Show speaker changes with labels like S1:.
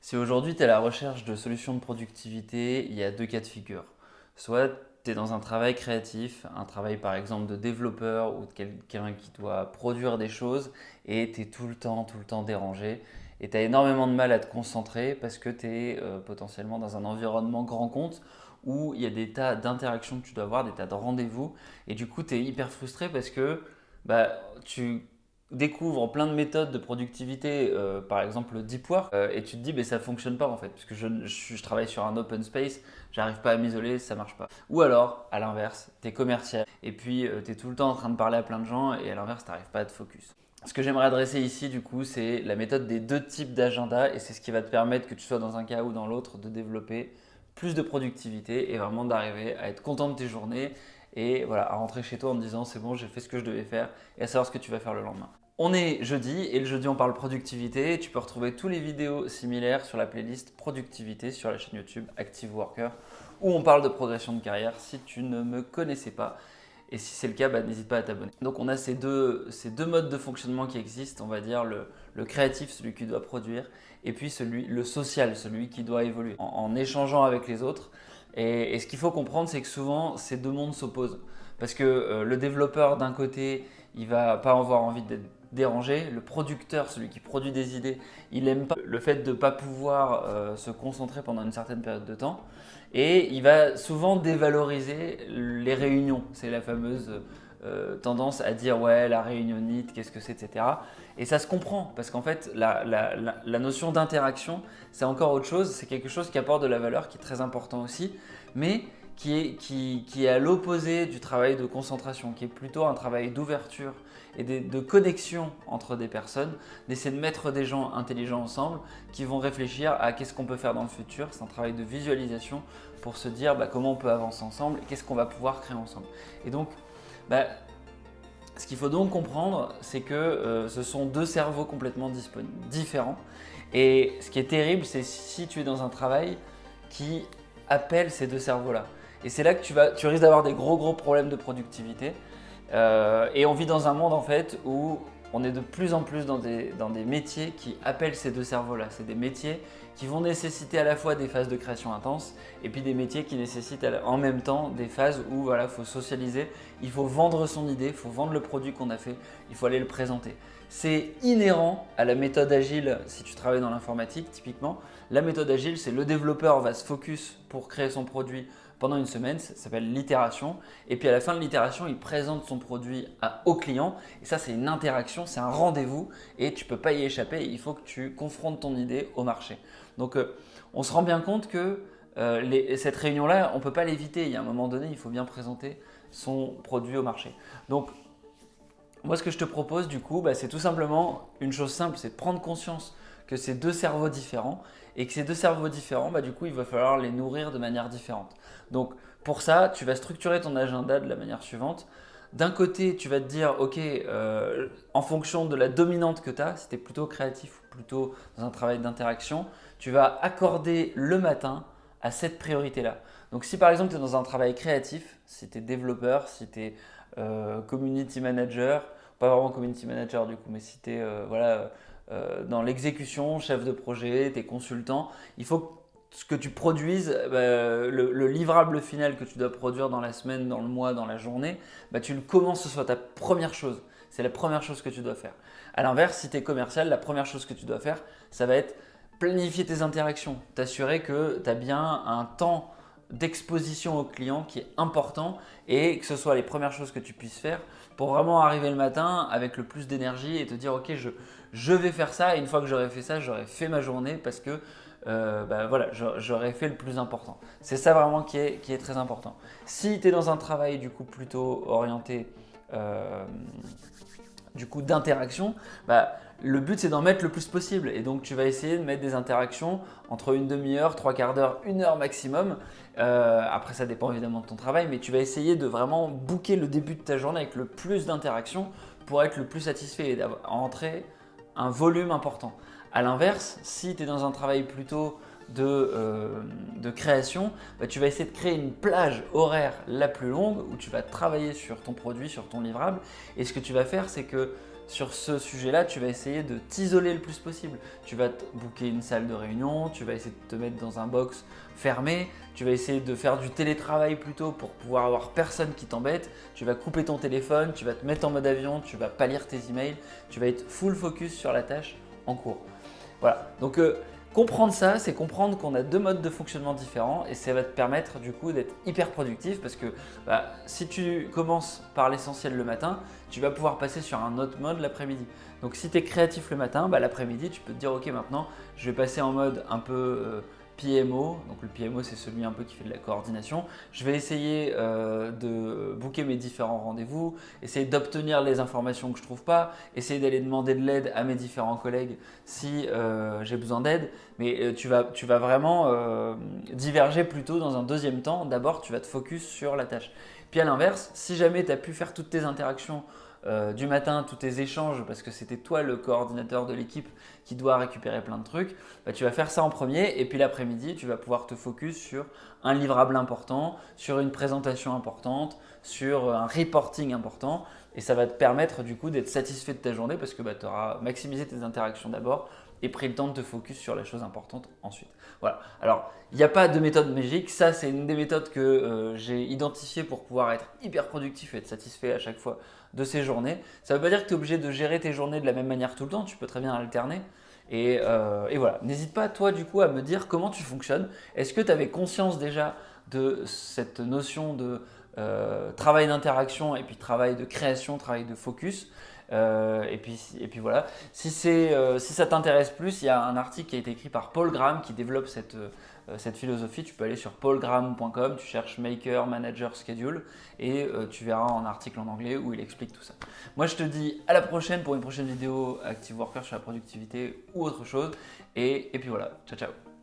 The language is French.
S1: Si aujourd'hui tu es à la recherche de solutions de productivité, il y a deux cas de figure. Soit tu es dans un travail créatif, un travail par exemple de développeur ou de quelqu'un qui doit produire des choses et tu es tout le temps dérangé et tu as énormément de mal à te concentrer parce que tu es potentiellement dans un environnement grand compte où il y a des tas d'interactions que tu dois avoir, des tas de rendez-vous et du coup tu es hyper frustré parce que bah, tu découvres plein de méthodes de productivité, par exemple le deep work, et tu te dis mais ça fonctionne pas en fait, parce que je travaille sur un open space, j'arrive pas à m'isoler, ça marche pas. Ou alors, à l'inverse, tu es commercial, et puis tu es tout le temps en train de parler à plein de gens, et à l'inverse, tu n'arrives pas à te focus. Ce que j'aimerais adresser ici, du coup, c'est la méthode des deux types d'agenda, et c'est ce qui va te permettre, que tu sois dans un cas ou dans l'autre, de développer plus de productivité et vraiment d'arriver à être content de tes journées et voilà, à rentrer chez toi en te disant c'est bon, j'ai fait ce que je devais faire et à savoir ce que tu vas faire le lendemain. On est jeudi et le jeudi on parle productivité. Tu peux retrouver tous les vidéos similaires sur la playlist productivité sur la chaîne YouTube Active Worker où on parle de progression de carrière si tu ne me connaissais pas. Et si c'est le cas, n'hésite pas à t'abonner. Donc on a ces deux modes de fonctionnement qui existent, on va dire le créatif, celui qui doit produire, et puis le social, celui qui doit évoluer en échangeant avec les autres. Et ce qu'il faut comprendre, c'est que souvent ces deux mondes s'opposent. Parce que le développeur d'un côté, il va pas avoir envie d'être dérangé. Le producteur, celui qui produit des idées, il n'aime pas le fait de ne pas pouvoir se concentrer pendant une certaine période de temps. Et il va souvent dévaloriser les réunions. C'est la fameuse tendance à dire ouais, la réunionnite, qu'est-ce que c'est, etc. Et ça se comprend parce qu'en fait, la notion d'interaction, c'est encore autre chose. C'est quelque chose qui apporte de la valeur, qui est très important aussi, mais qui est à l'opposé du travail de concentration, qui est plutôt un travail d'ouverture et de connexion entre des personnes, d'essayer de mettre des gens intelligents ensemble qui vont réfléchir à qu'est-ce qu'on peut faire dans le futur. C'est un travail de visualisation pour se dire comment on peut avancer ensemble et qu'est-ce qu'on va pouvoir créer ensemble. Et donc, ce qu'il faut donc comprendre, c'est que ce sont deux cerveaux complètement différents. Et ce qui est terrible, c'est si tu es dans un travail qui appelle ces deux cerveaux-là. Et c'est là que tu risques d'avoir des gros problèmes de productivité. Et on vit dans un monde en fait où on est de plus en plus dans des métiers qui appellent ces deux cerveaux-là. C'est des métiers qui vont nécessiter à la fois des phases de création intense et puis des métiers qui nécessitent en même temps des phases où voilà, faut socialiser, il faut vendre son idée, il faut vendre le produit qu'on a fait, il faut aller le présenter. C'est inhérent à la méthode agile si tu travailles dans l'informatique typiquement. La méthode agile, c'est le développeur va se focus pour créer son produit pendant une semaine, ça s'appelle l'itération. Et puis à la fin de l'itération, il présente son produit au client. Et ça, c'est une interaction, c'est un rendez-vous et tu ne peux pas y échapper. Il faut que tu confrontes ton idée au marché. Donc on se rend bien compte que cette réunion-là, on ne peut pas l'éviter. Il y a un moment donné, il faut bien présenter son produit au marché. Donc moi, ce que je te propose du coup, c'est tout simplement une chose simple, c'est de prendre conscience que c'est deux cerveaux différents et que ces deux cerveaux différents, du coup, il va falloir les nourrir de manière différente. Donc, pour ça, tu vas structurer ton agenda de la manière suivante. D'un côté, tu vas te dire, ok, en fonction de la dominante que tu as, si tu es plutôt créatif ou plutôt dans un travail d'interaction, tu vas accorder le matin à cette priorité-là. Donc, si par exemple tu es dans un travail créatif, si tu es développeur, si tu es community manager, pas vraiment community manager du coup, mais si tu es dans l'exécution, chef de projet, tu es consultant, il faut que tu produises le livrable final que tu dois produire dans la semaine, dans le mois, dans la journée, tu le commences, ce soit ta première chose. C'est la première chose que tu dois faire. A l'inverse, si tu es commercial, la première chose que tu dois faire, ça va être planifier tes interactions, t'assurer que tu as bien un temps d'exposition au client qui est important et que ce soit les premières choses que tu puisses faire pour vraiment arriver le matin avec le plus d'énergie et te dire ok, je vais faire ça et une fois que j'aurai fait ça, j'aurai fait ma journée parce que voilà, j'aurais fait le plus important. C'est ça vraiment qui est très important. Si tu es dans un travail du coup plutôt orienté du coup d'interaction, le but c'est d'en mettre le plus possible et donc tu vas essayer de mettre des interactions entre une demi-heure, trois quarts d'heure, une heure maximum. Après ça dépend évidemment de ton travail, mais tu vas essayer de vraiment booker le début de ta journée avec le plus d'interactions pour être le plus satisfait et d'entrer un volume important. A l'inverse, si tu es dans un travail plutôt de création, tu vas essayer de créer une plage horaire la plus longue où tu vas travailler sur ton produit, sur ton livrable. Et ce que tu vas faire, c'est que sur ce sujet-là, tu vas essayer de t'isoler le plus possible. Tu vas te booker une salle de réunion, tu vas essayer de te mettre dans un box fermé, tu vas essayer de faire du télétravail plutôt pour pouvoir avoir personne qui t'embête, tu vas couper ton téléphone, tu vas te mettre en mode avion, tu vas pas lire tes emails, tu vas être full focus sur la tâche en cours. Voilà, donc comprendre ça, c'est comprendre qu'on a deux modes de fonctionnement différents et ça va te permettre du coup d'être hyper productif parce que si tu commences par l'essentiel le matin, tu vas pouvoir passer sur un autre mode l'après-midi. Donc si tu es créatif le matin, l'après-midi tu peux te dire ok maintenant je vais passer en mode un peu PMO, donc le PMO c'est celui un peu qui fait de la coordination. Je vais essayer de booker mes différents rendez-vous, essayer d'obtenir les informations que je ne trouve pas, essayer d'aller demander de l'aide à mes différents collègues si j'ai besoin d'aide. Mais tu vas vraiment diverger plutôt dans un deuxième temps. D'abord, tu vas te focus sur la tâche. Puis à l'inverse, si jamais tu as pu faire toutes tes interactions du matin, tous tes échanges, parce que c'était toi le coordinateur de l'équipe qui doit récupérer plein de trucs, tu vas faire ça en premier et puis l'après-midi, tu vas pouvoir te focus sur un livrable important, sur une présentation importante, sur un reporting important et ça va te permettre du coup d'être satisfait de ta journée parce que tu auras maximisé tes interactions d'abord et pris le temps de te focus sur les choses importantes ensuite. Voilà. Alors, il n'y a pas de méthode magique. Ça, c'est une des méthodes que j'ai identifiées pour pouvoir être hyper productif et être satisfait à chaque fois de ces journées. Ça ne veut pas dire que tu es obligé de gérer tes journées de la même manière tout le temps. Tu peux très bien alterner. Et voilà. N'hésite pas, toi, du coup, à me dire comment tu fonctionnes. Est-ce que tu avais conscience déjà de cette notion de travail d'interaction et puis travail de création, travail de focus et puis voilà. Si ça t'intéresse plus, il y a un article qui a été écrit par Paul Graham qui développe cette philosophie. Tu peux aller sur paulgraham.com, tu cherches Maker Manager Schedule et tu verras un article en anglais où il explique tout ça. Moi, je te dis à la prochaine pour une prochaine vidéo Active Worker sur la productivité ou autre chose. Et puis voilà, ciao ciao.